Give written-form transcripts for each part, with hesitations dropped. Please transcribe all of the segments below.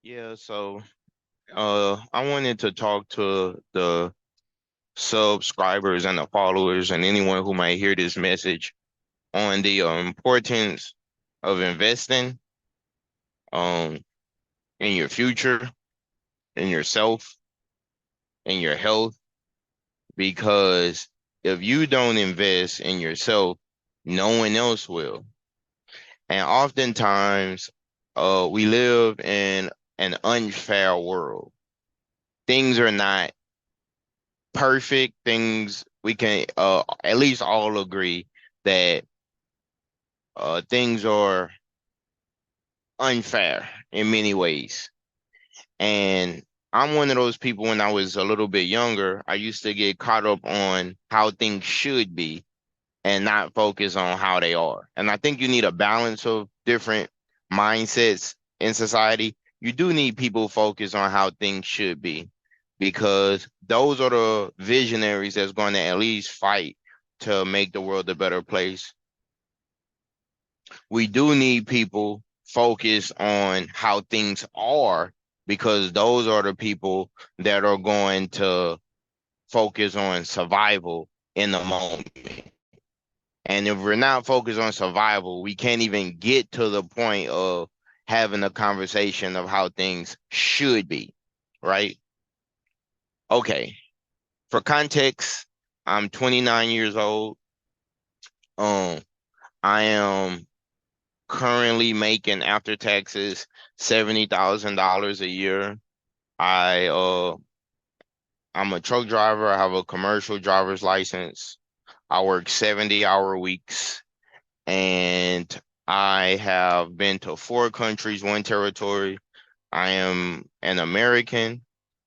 Yeah, so I wanted to talk to the subscribers and the followers and anyone who might hear this message on the importance of investing um in your future, in yourself, in your health, because if you don't invest in yourself, no one else will. And oftentimes, we live in an unfair world. Things are not perfect. Things we can at least all agree that things are unfair in many ways. And I'm one of those people. When I was a little bit younger, I used to get caught up on how things should be and not focus on how they are. And I think you need a balance of different mindsets in society. You do need people focused on how things should be, because those are the visionaries that's going to at least fight to make the world a better place. We do need people focused on how things are, because those are the people that are going to focus on survival in the moment. And if we're not focused on survival, we can't even get to the point of having a conversation of how things should be, right? Okay. For context, I'm 29 years old. Um, I am currently making after taxes $70,000 a year. I I'm a truck driver. I have a commercial driver's license. I work 70-hour weeks, and I have been to four countries, one territory. I am an American,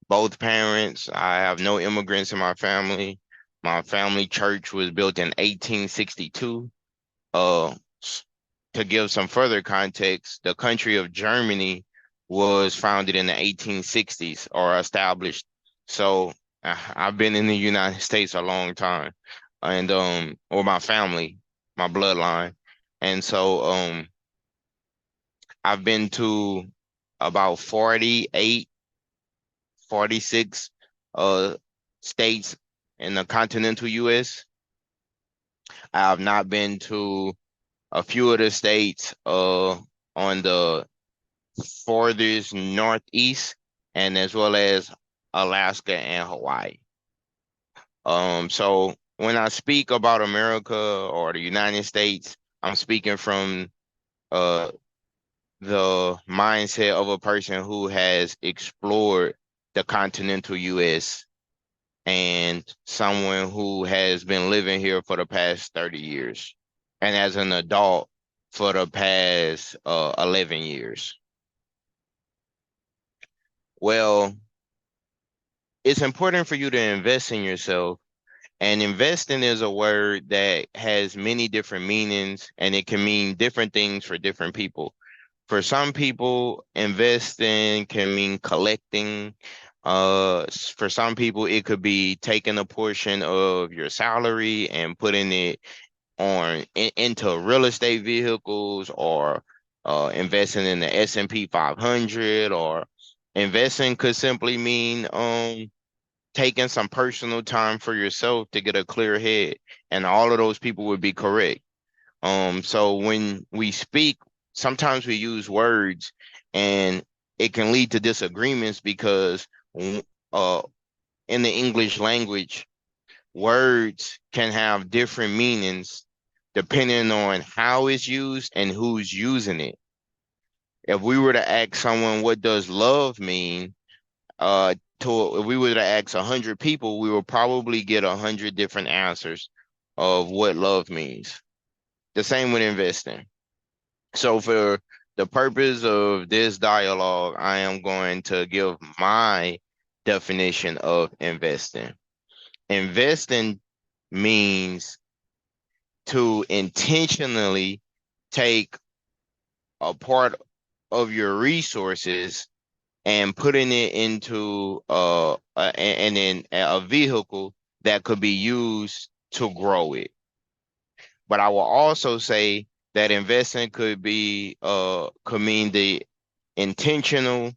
both parents. I have no immigrants in my family. My family church was built in 1862. Uh, to give some further context, the country of Germany was founded in the 1860s or established. So I've been in the United States a long time, and or my family, my bloodline. And so I've been to about 48, 46 uh states in the continental US. I have not been to a few of the states on the farthest northeast, and as well as Alaska and Hawaii. So when I speak about America or the United States, I'm speaking from uh the mindset of a person who has explored the continental US and someone who has been living here for the past 30 years, and as an adult for the past 11 years. Well, it's important for you to invest in yourself. And investing is a word that has many different meanings, and it can mean different things for different people. For some people, investing can mean collecting. For some people, it could be taking a portion of your salary and putting it into real estate vehicles, or investing in the S&P 500, or investing could simply mean taking some personal time for yourself to get a clear head, and all of those people would be correct. So when we speak, sometimes we use words, and it can lead to disagreements because uh in the English language, words can have different meanings depending on how it's used and who's using it. If we were to ask someone, what does love mean? If we were to ask 100 people, we will probably get 100 different answers of what love means. The same with investing. So for the purpose of this dialogue, I am going to give my definition of investing. Investing means to intentionally take a part of your resources and putting it into and in a vehicle that could be used to grow it. But I will also say that investing could mean the intentional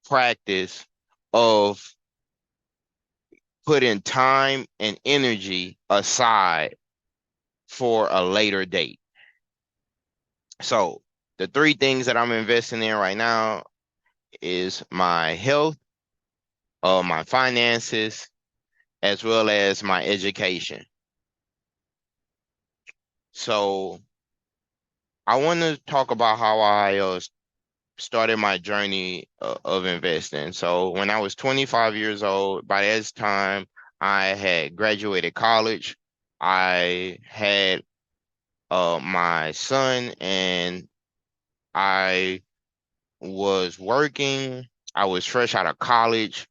practice of putting time and energy aside for a later date. So the three things that I'm investing in right now is my health, my finances, as well as my education. So I want to talk about how I started my journey of investing. So when I was 25 years old, by this time I had graduated college. I had my son, and I was working. I was fresh out of college,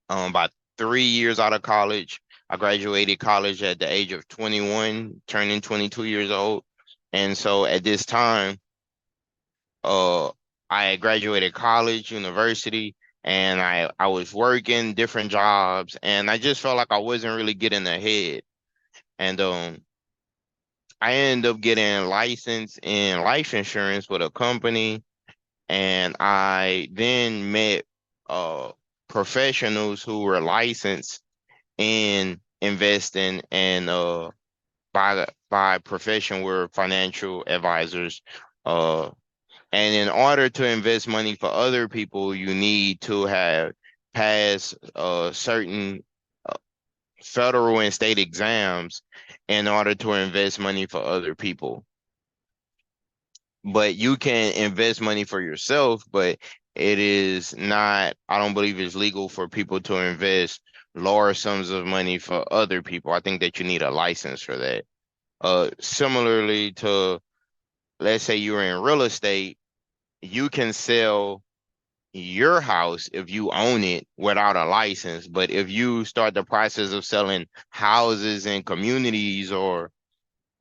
about 3 years out of college. I graduated college at the age of 21, turning 22 years old. And so at this time, uh, I had graduated college, university, and I was working different jobs, and I just felt like I wasn't really getting ahead. And I ended up getting licensed in life insurance with a company, and I then met uh professionals who were licensed in investing, and by profession were financial advisors. uh and in order to invest money for other people, you need to have passed certain uh, federal and state exams in order to invest money for other people. But you can invest money for yourself, but it is not, I don't believe it's legal for people to invest large sums of money for other people. I think that you need a license for that. Similarly to, let's say you're in real estate, you can sell your house if you own it without a license. But if you start the process of selling houses in communities or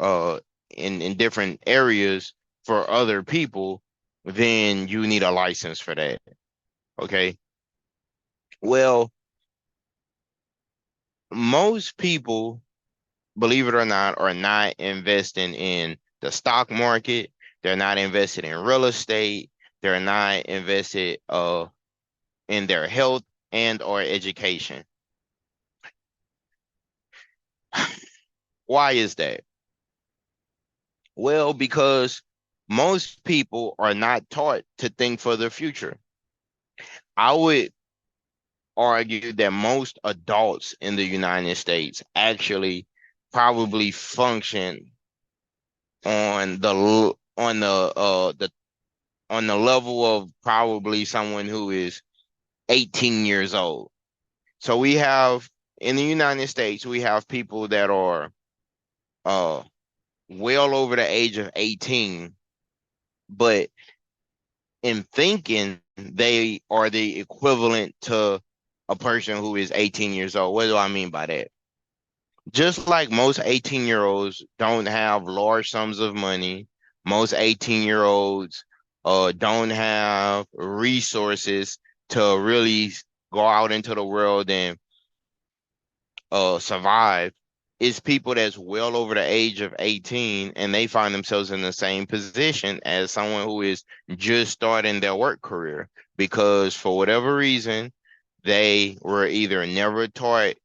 uh in different areas for other people, then you need a license for that. Okay. Well, most people, believe it or not, are not investing in the stock market. They're not invested in real estate. They're not invested in their health and or education. Why is that? Well, because most people are not taught to think for the future. I would argue that most adults in the United States actually probably function on the level of probably someone who is 18 years old. So we have, in the United States, we have people that are uh well over the age of 18, but in thinking they are the equivalent to a person who is 18 years old. What do I mean by that? Just like most 18-year-olds don't have large sums of money, most 18-year-olds don't have resources to really go out into the world and survive. It's people that's well over the age of 18, and they find themselves in the same position as someone who is just starting their work career, because for whatever reason they were either never taught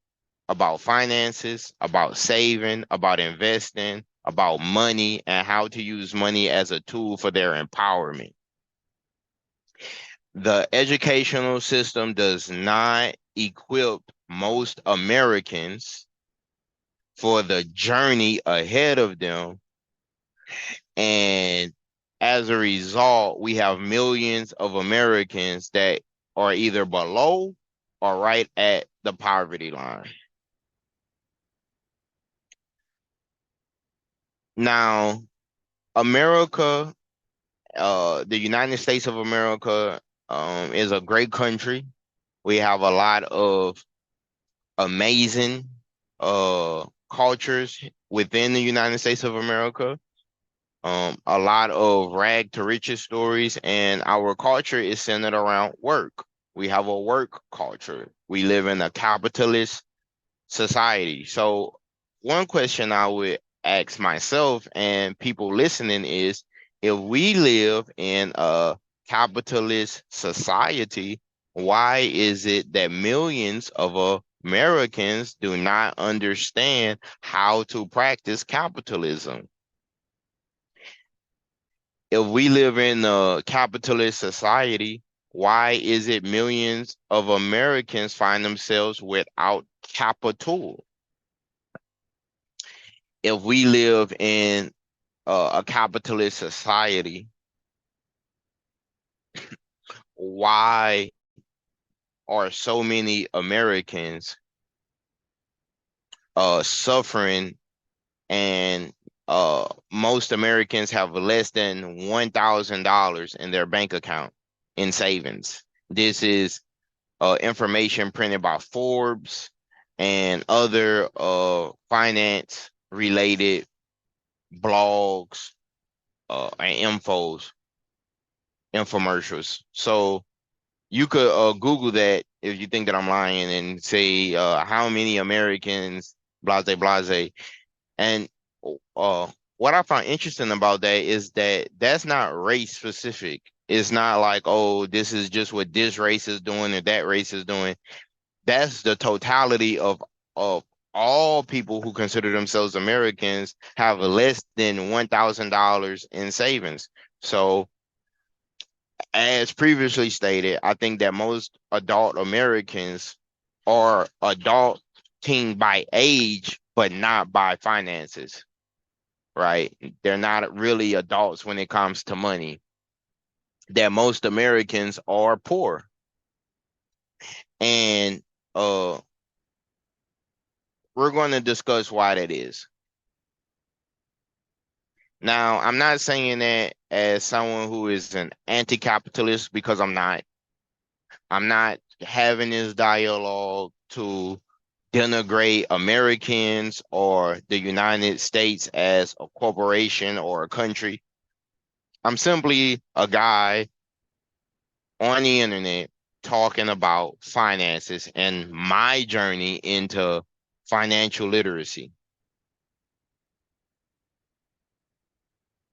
about finances, about saving, about investing, about money, and how to use money as a tool for their empowerment. The educational system does not equip most Americans for the journey ahead of them. And as a result, we have millions of Americans that are either below or right at the poverty line. Now, America, the United States of America, is a great country. We have a lot of amazing cultures within the United States of America. A lot of rag to riches stories, and our culture is centered around work. We have a work culture. We live in a capitalist society. So, one question I would ask myself and people listening is, if we live in a capitalist society, why is it that millions of Americans do not understand how to practice capitalism? If we live in a capitalist society, why is it millions of Americans find themselves without capital? If we live in a capitalist society, why are so many Americans suffering, and most Americans have less than $1,000 in their bank account in savings? This is information printed by Forbes and other finance related blogs and infomercials. So you could Google that if you think that I'm lying, and say how many Americans, blase blase. And what I find interesting about that is that that's not race specific. It's not like, oh, this is just what this race is doing or that race is doing. That's the totality of all people who consider themselves Americans have less than $1,000 in savings. So, as previously stated, I think that most adult Americans are adulting by age, but not by finances, right? They're not really adults when it comes to money. That most Americans are poor. And we're going to discuss why that is. Now, I'm not saying that as someone who is an anti-capitalist, because I'm not. I'm not having this dialogue to denigrate Americans or the United States as a corporation or a country. I'm simply a guy on the internet talking about finances and my journey into financial literacy.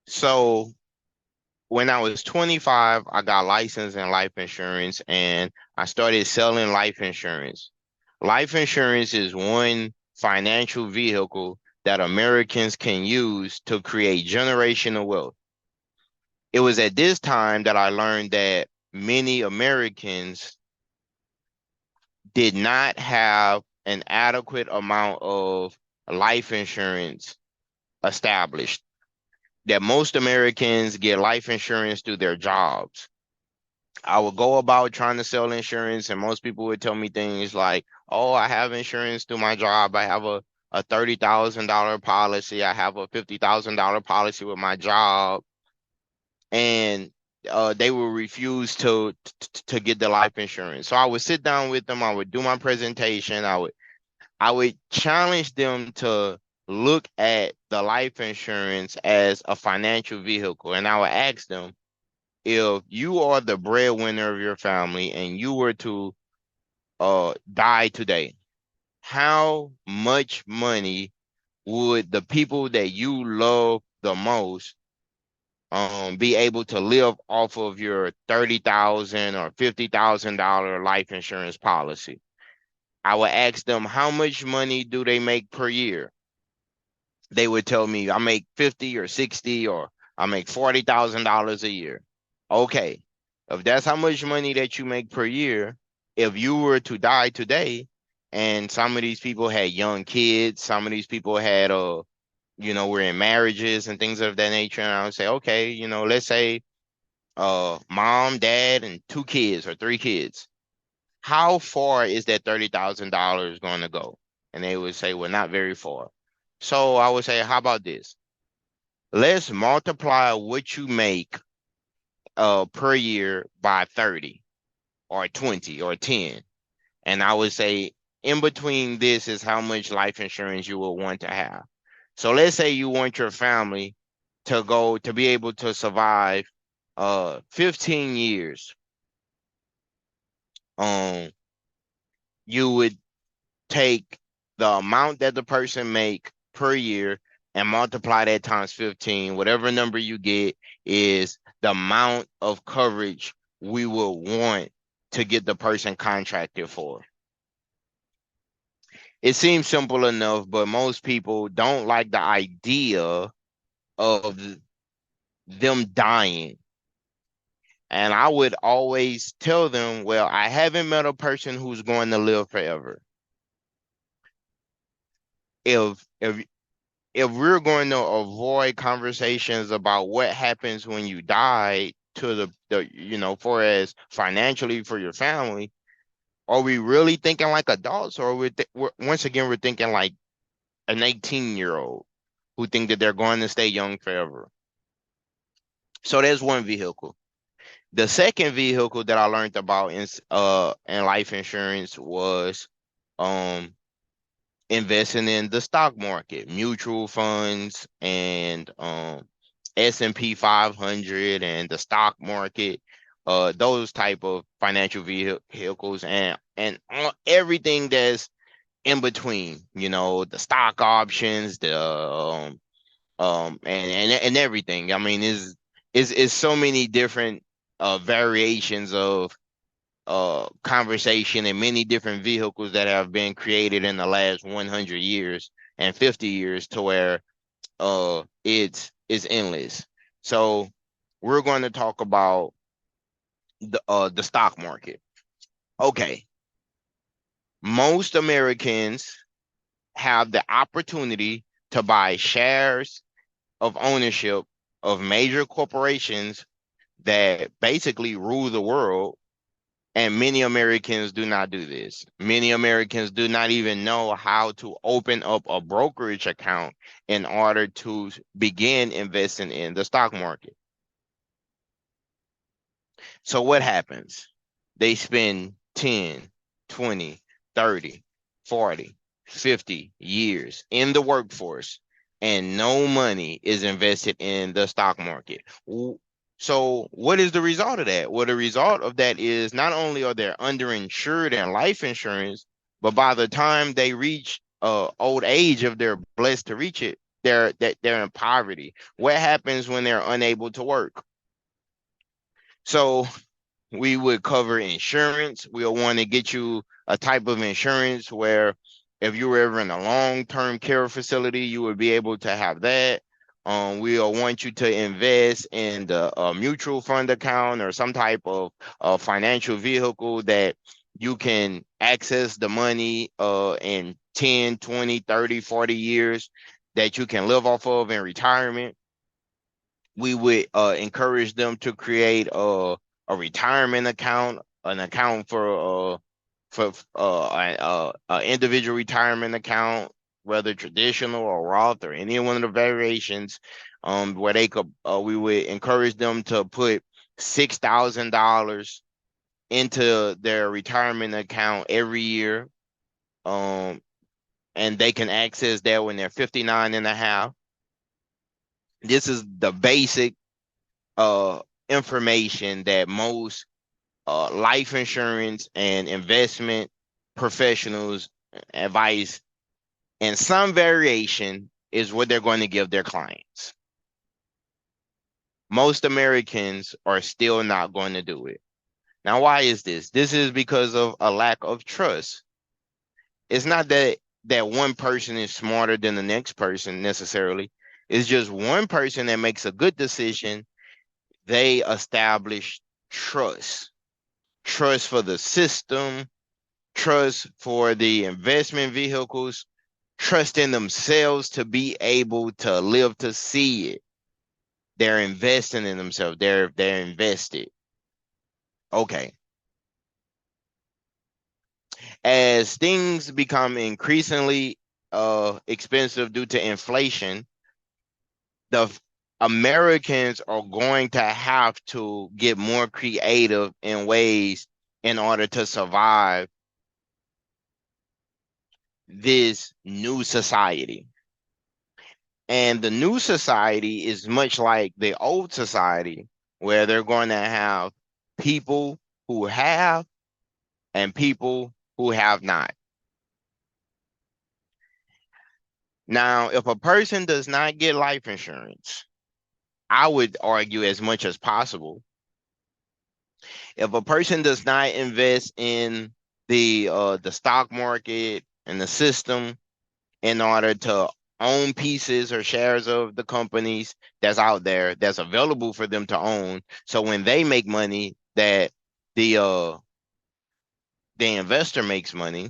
So when I was 25, I got licensed in life insurance and I started selling life insurance. Life insurance is one financial vehicle that Americans can use to create generational wealth. It was at this time that I learned that many Americans did not have an adequate amount of life insurance established. That most Americans get life insurance through their jobs. I would go about trying to sell insurance, and most people would tell me things like, "Oh, I have insurance through my job. I have a $30,000 policy. I have a $50,000 policy with my job," and they will refuse to get the life insurance. So I would sit down with them. I would do my presentation. I would challenge them to look at the life insurance as a financial vehicle, and I would ask them, if you are the breadwinner of your family and you were to die today, how much money would the people that you love the most be able to live off of your $30,000 or $50,000 life insurance policy? I would ask them, how much money do they make per year? They would tell me, I make 50 or 60, or I make $40,000 a year. Okay, if that's how much money that you make per year, if you were to die today, and some of these people had young kids, some of these people had were in marriages and things of that nature, and I would say, okay, let's say mom, dad, and 2 kids or 3 kids. How far is that $30,000 going to go? And they would say, well, not very far. So I would say, how about this? Let's multiply what you make per year by 30 or 20 or 10. And I would say in between this is how much life insurance you will want to have. So let's say you want your family to be able to survive 15 years. You would take the amount that the person make per year and multiply that times 15. Whatever number you get is the amount of coverage we will want to get the person contracted for. It seems simple enough, but most people don't like the idea of them dying. And I would always tell them, well, I haven't met a person who's going to live forever. If we're going to avoid conversations about what happens when you die to the for as financially for your family, are we really thinking like adults, or we're once again we're thinking like an 18-year-old who think that they're going to stay young forever? So there's one vehicle. The second vehicle that I learned about in life insurance was um investing in the stock market, mutual funds, and S&P 500 and the stock market, those type of financial vehicles, and everything that's in between, the stock options, the and everything. I mean, is so many different variations of conversation and many different vehicles that have been created in the last 100 years and 50 years, to where it's endless. So we're going to talk about the stock market. Okay. Most Americans have the opportunity to buy shares of ownership of major corporations that basically rule the world. And many Americans do not do this. Many Americans do not even know how to open up a brokerage account in order to begin investing in the stock market. So what happens? They spend 10, 20, 30, 40, 50 years in the workforce, and no money is invested in the stock market. So what is the result of that? Well, the result of that is not only are they underinsured in life insurance, but by the time they reach old age, if they're blessed to reach it, they're in poverty. What happens when they're unable to work? So we would cover insurance. We'll want to get you a type of insurance where if you were ever in a long-term care facility, you would be able to have that. We'll want you to invest in the mutual fund account or some type of financial vehicle that you can access the money in 10, 20, 30, 40 years that you can live off of in retirement. We would encourage them to create a retirement account, an account for an individual retirement account, whether traditional or Roth or any one of the variations, where they could we would encourage them to put $6,000 into their retirement account every year, and they can access that when they're 59 and a half. This is the basic information that most life insurance and investment professionals advise, and some variation is what they're going to give their clients. Most Americans are still not going to do it. Now, why is this? This is because of a lack of trust. It's not that one person is smarter than the next person necessarily. It's just one person that makes a good decision. They establish trust. Trust for the system, trust for the investment vehicles, trust in themselves to be able to live to see it. They're investing in themselves. They're invested. Okay. As things become increasingly expensive due to inflation, the Americans are going to have to get more creative in ways in order to survive this new society. And the new society is much like the old society, where they're going to have people who have and people who have not. Now, if a person does not get life insurance, I would argue as much as possible. If a person does not invest in the stock market and the system in order to own pieces or shares of the companies that's out there that's available for them to own, so when they make money, that the the investor makes money.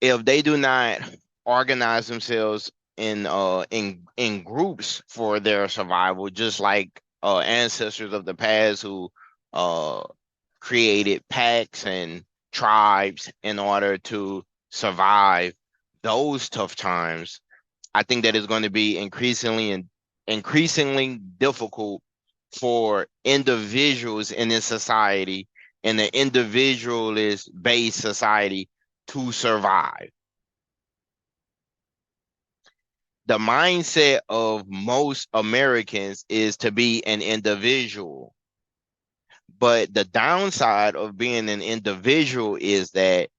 If they do not organize themselves in groups for their survival, just like ancestors of the past who uh created packs and tribes in order to survive those tough times, I think that is going to be increasingly difficult for individuals in this society, in the individualist based society, to survive. The mindset of most Americans is to be an individual. But the downside of being an individual is that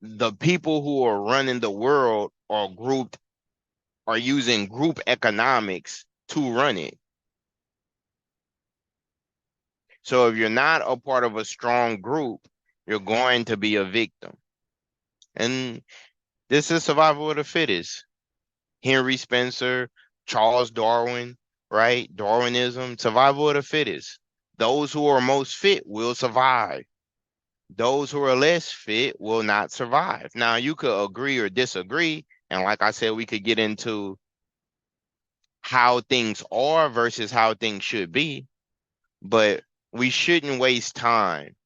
the people who are running the world are using group economics to run it. So if you're not a part of a strong group, you're going to be a victim. And this is survival of the fittest. Henry Spencer, Charles Darwin, right? Darwinism, survival of the fittest. Those who are most fit will survive. Those who are less fit will not survive. Now, you could agree or disagree. And like I said, we could get into how things are versus how things should be, but we shouldn't waste time.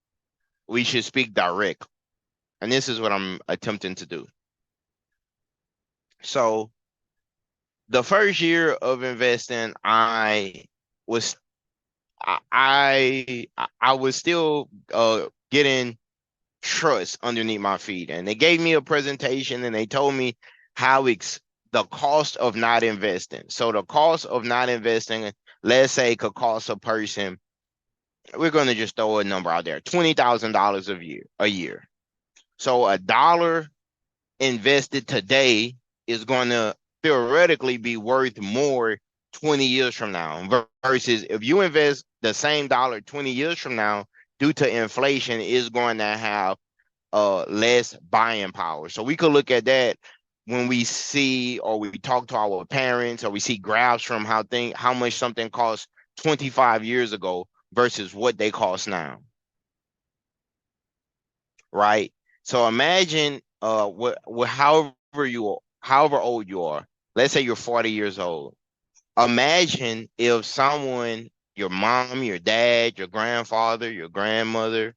We should speak direct. And this is what I'm attempting to do. So, the first year of investing, was I was still getting trust underneath my feet, and they gave me a presentation and they told me how the cost of not investing. So the cost of not investing, let's say, could cost a person, we're going to just throw a number out there, $20,000 a year. So $1 invested today is going to theoretically be worth more 20 years from now, versus if you invest the same dollar 20 years from now, due to inflation, is going to have less buying power. So we could look at that when we see or we talk to our parents or we see graphs from how much something cost 25 years ago versus what they cost now. Right? So imagine however old you are. Let's say you're 40 years old. Imagine if someone, your mom, your dad, your grandfather, your grandmother,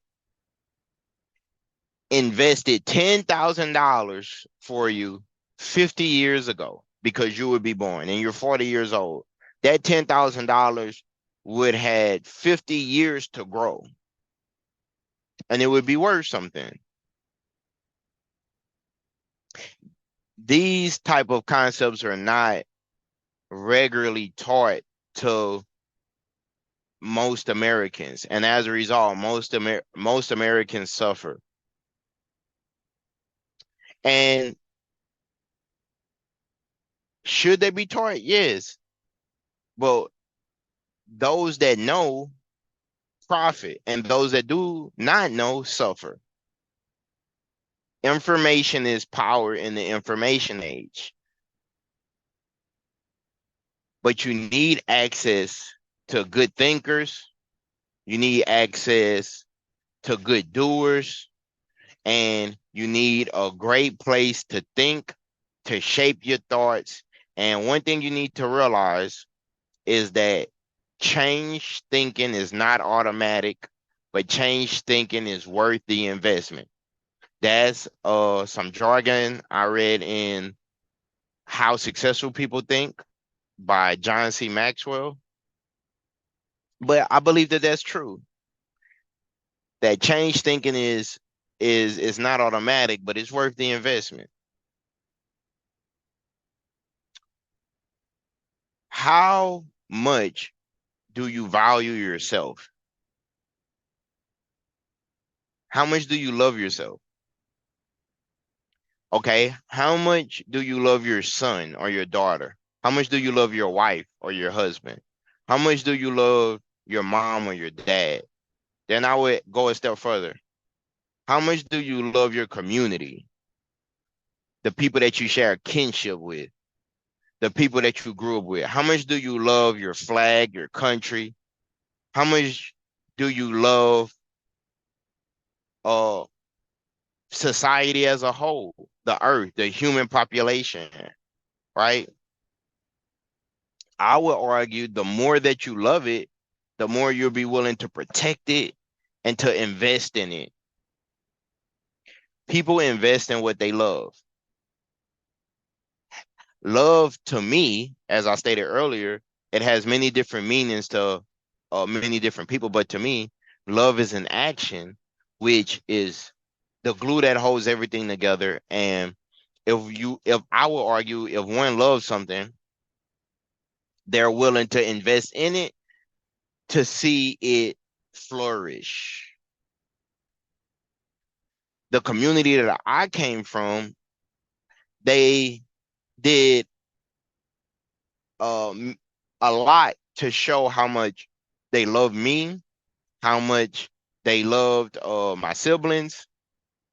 invested $10,000 for you 50 years ago because you would be born and you're 40 years old. That $10,000 would had 50 years to grow and it would be worth something. These type of concepts are not regularly taught to most Americans, and as a result, most Americans suffer. And should they be taught? Yes. But those that know profit, and those that do not know suffer. Information is power in the information age. But you need access to good thinkers, you need access to good doers, and you need a great place to think, to shape your thoughts. And one thing you need to realize is that change thinking is not automatic, but change thinking is worth the investment. That's some jargon I read in How Successful People Think by John C. Maxwell. But I believe that that's true. That change thinking is not automatic, but it's worth the investment. How much do you value yourself? How much do you love yourself? Okay, how much do you love your son or your daughter? How much do you love your wife or your husband? How much do you love your mom or your dad? Then I would go a step further. How much do you love your community? The people that you share kinship with, the people that you grew up with. How much do you love your flag, your country? How much do you love uh society as a whole, the earth, the human population, right? I would argue the more that you love it, the more you'll be willing to protect it and to invest in it. People invest in what they love. Love to me, as I stated earlier, it has many different meanings to many different people, but to me, love is an action, which is the glue that holds everything together. And if I will argue, if one loves something, they're willing to invest in it to see it flourish. The community that I came from, they did um, a lot to show how much they loved me, how much they loved my siblings,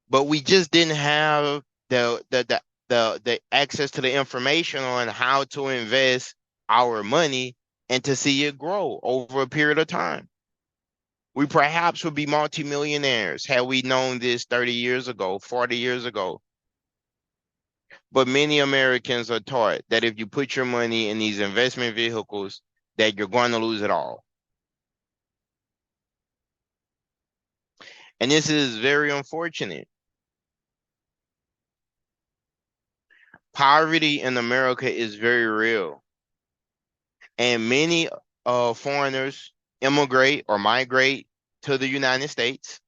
but we just didn't have the access to the information on how to invest our money and to see it grow over a period of time. We perhaps would be multimillionaires had we known this 30 years ago, 40 years ago. But many Americans are taught that if you put your money in these investment vehicles, that you're going to lose it all. And this is very unfortunate. Poverty in America is very real. And many foreigners immigrate or migrate to the United States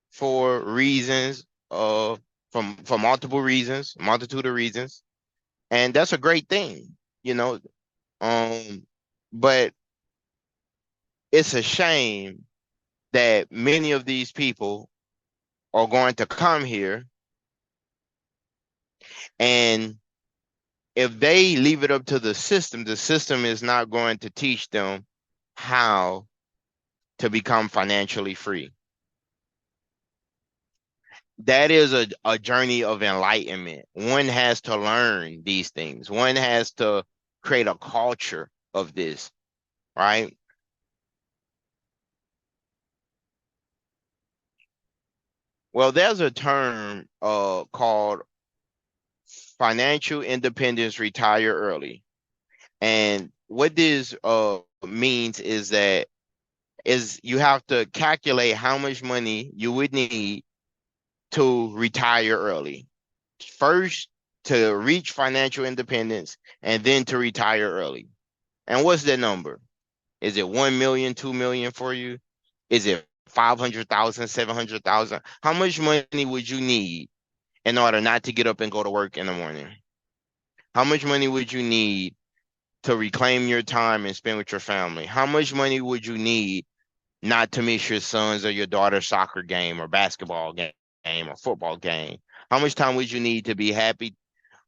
for reasons for multiple reasons, multitude of reasons. And that's a great thing, you know. But it's a shame that many of these people are going to come here, and if they leave it up to the system is not going to teach them how to become financially free. That is a journey of enlightenment. One has to learn these things. One has to create a culture of this, right? Well, there's a term called financial independence, retire early. And what this means is that is you have to calculate how much money you would need to retire early. First, to reach financial independence, and then to retire early. And what's that number? Is it 1 million, 2 million for you? Is it 500,000, 700,000? How much money would you need in order not to get up and go to work in the morning? How much money would you need to reclaim your time and spend with your family? How much money would you need not to miss your son's or your daughter's soccer game or basketball game or football game? How much time would you need to be happy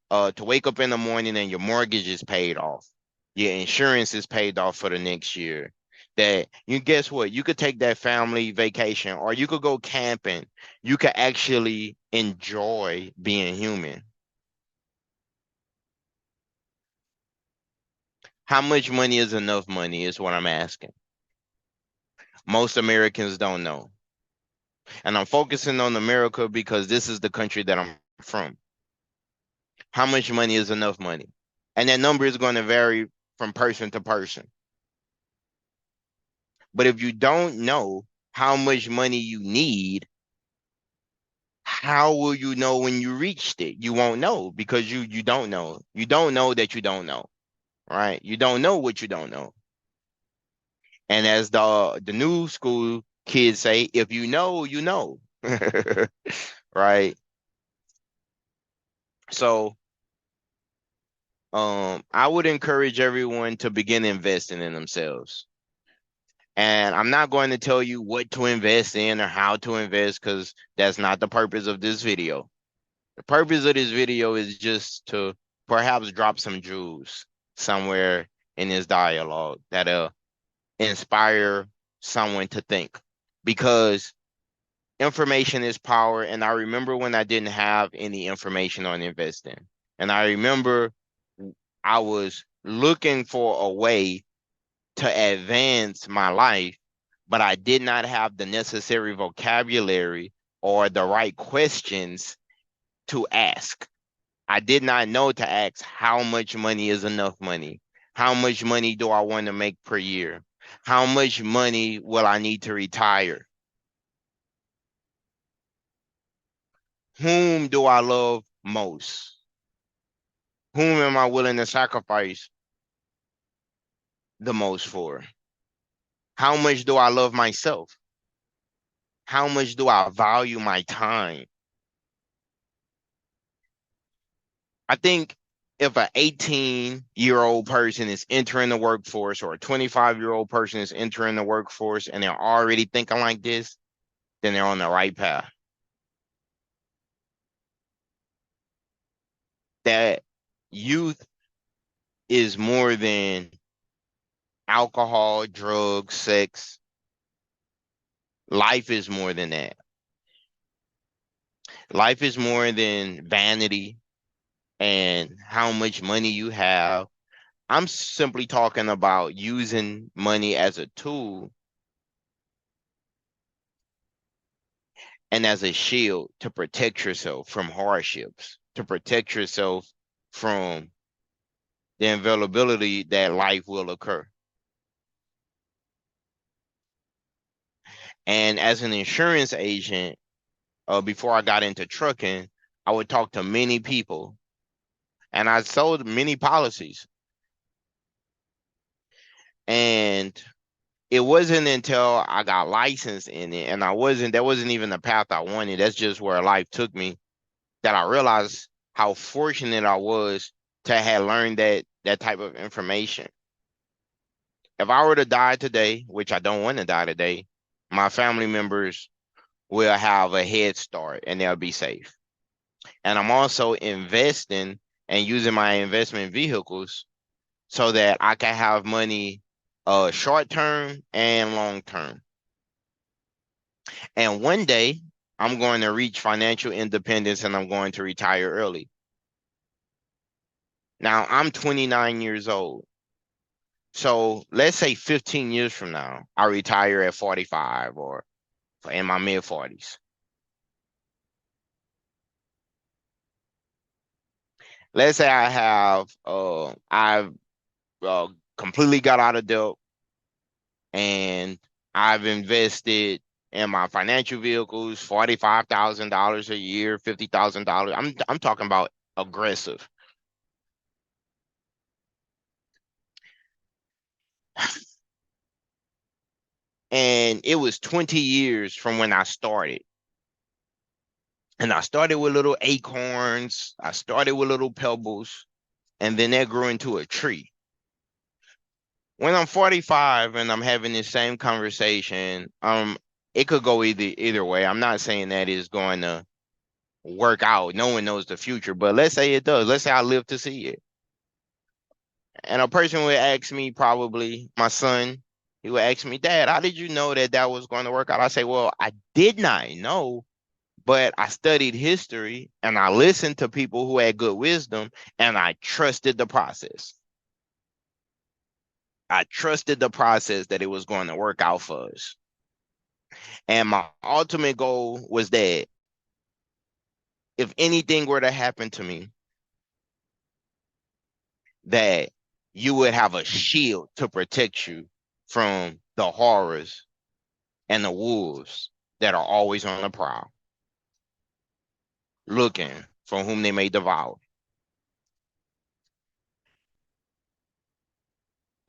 to wake up in the morning and your mortgage is paid off, your insurance is paid off for the next year? That you guess what? You could take that family vacation or you could go camping. You could actually enjoy being human. How much money is enough money is what I'm asking. Most Americans don't know. And I'm focusing on America because this is the country that I'm from. How much money is enough money? And that number is going to vary from person to person. But if you don't know how much money you need, how will you know when you reached it? You won't know because you don't know. You don't know that you don't know, right? You don't know what you don't know. And as the new school kids say, if you know, you know. Right? So I would encourage everyone to begin investing in themselves. And I'm not going to tell you what to invest in or how to invest because that's not the purpose of this video. The purpose of this video is just to perhaps drop some jewels somewhere in this dialogue that'll inspire someone to think. Because information is power. And I remember when I didn't have any information on investing. And I remember I was looking for a way to advance my life, but I did not have the necessary vocabulary or the right questions to ask. I did not know to ask how much money is enough money? How much money do I want to make per year? How much money will I need to retire? Whom do I love most? Whom am I willing to sacrifice the most for? How much do I love myself? How much do I value my time? I think if an 18-year-old person is entering the workforce or a 25-year-old person is entering the workforce and they're already thinking like this, then they're on the right path. That youth is more than alcohol, drugs, sex. Life is more than that. Life is more than vanity and how much money you have. I'm simply talking about using money as a tool and as a shield to protect yourself from hardships, to protect yourself from the availability that life will occur. And as an insurance agent, before I got into trucking, I would talk to many people and I sold many policies. And it wasn't until I got licensed in it, and that wasn't even the path I wanted. That's just where life took me, that I realized how fortunate I was to have learned that type of information. If I were to die today, which I don't want to die today, my family members will have a head start and they'll be safe. And I'm also investing and using my investment vehicles so that I can have money short term and long term. And one day I'm going to reach financial independence and I'm going to retire early. Now I'm 29 years old. So let's say 15 years from now, I retire at 45 or in my mid 40s. Let's say I've completely got out of debt and I've invested in my financial vehicles $45,000 a year, $50,000. I'm talking about aggressive. And it was 20 years from when I started. And I started with little acorns, I started with little pebbles, and then that grew into a tree. When I'm 45 and I'm having this same conversation, it could go either way. I'm not saying that is going to work out. No one knows the future, but let's say it does. Let's say I live to see it. And a person would ask me, probably my son, he would ask me, Dad, how did you know that that was going to work out? I say, well, I did not know, but I studied history and I listened to people who had good wisdom and I trusted the process. I trusted the process that it was going to work out for us. And my ultimate goal was that if anything were to happen to me, that you would have a shield to protect you from the horrors and the wolves that are always on the prowl, looking for whom they may devour.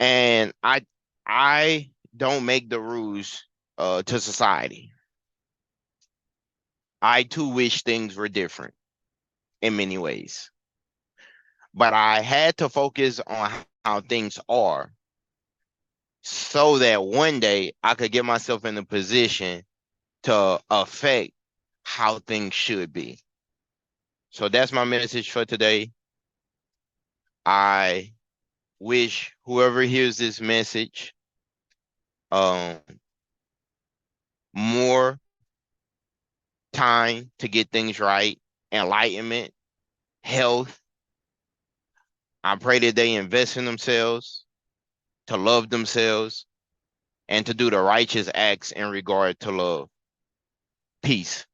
And I don't make the rules to society. I too wish things were different in many ways. But I had to focus on how things are so that one day I could get myself in a position to affect how things should be. So that's my message for today. I wish whoever hears this message um more time to get things right, enlightenment, health. I pray that they invest in themselves, to love themselves, and to do the righteous acts in regard to love. Peace.